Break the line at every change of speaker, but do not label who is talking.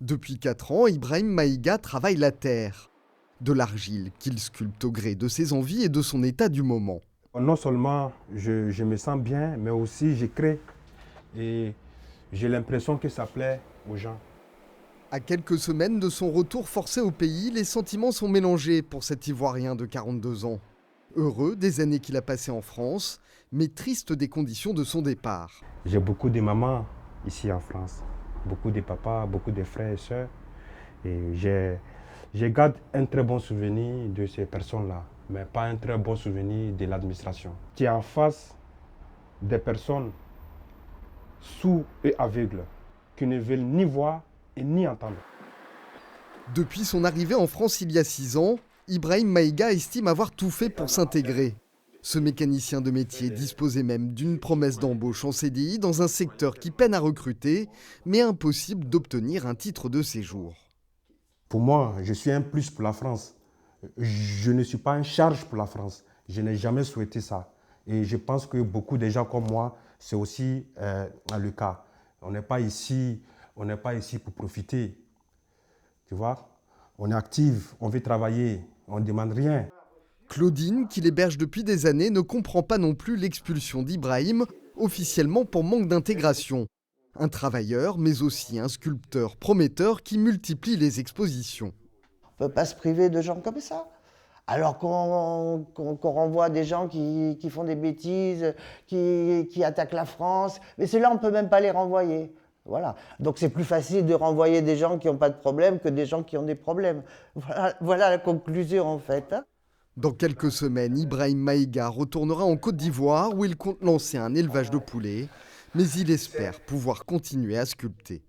Depuis 4 ans, Ibrahim Maïga travaille la terre. De l'argile qu'il sculpte au gré de ses envies et de son état du moment.
Non seulement je me sens bien, mais aussi je crée. Et j'ai l'impression que ça plaît aux gens.
À quelques semaines de son retour forcé au pays, les sentiments sont mélangés pour cet Ivoirien de 42 ans. Heureux des années qu'il a passées en France, mais triste des conditions de son départ.
J'ai beaucoup de mamans ici en France, beaucoup de papas, beaucoup de frères et sœurs. Et je garde un très bon souvenir de ces personnes-là, mais pas un très bon souvenir de l'administration. Tu es en face des personnes sourds et aveugles qui ne veulent ni voir et ni entendre.
Depuis son arrivée en France il y a 6 ans, Ibrahim Maïga estime avoir tout fait pour s'intégrer. Ce mécanicien de métier disposait même d'une promesse d'embauche en CDI dans un secteur qui peine à recruter, mais impossible d'obtenir un titre de séjour.
Pour moi, je suis un plus pour la France. Je ne suis pas une charge pour la France. Je n'ai jamais souhaité ça. Et je pense que beaucoup de gens comme moi, c'est aussi le cas. On n'est pas ici pour profiter. Tu vois, on est actif, on veut travailler, on ne demande rien.
Claudine, qui l'héberge depuis des années, ne comprend pas non plus l'expulsion d'Ibrahim, officiellement pour manque d'intégration. Un travailleur, mais aussi un sculpteur prometteur qui multiplie les expositions.
On ne peut pas se priver de gens comme ça. Alors qu'on renvoie des gens qui font des bêtises, qui attaquent la France. Mais ceux-là, on ne peut même pas les renvoyer. Voilà. Donc c'est plus facile de renvoyer des gens qui n'ont pas de problème que des gens qui ont des problèmes. Voilà la conclusion en fait.
Dans quelques semaines, Ibrahim Maïga retournera en Côte d'Ivoire où il compte lancer un élevage de poulets, mais il espère pouvoir continuer à sculpter.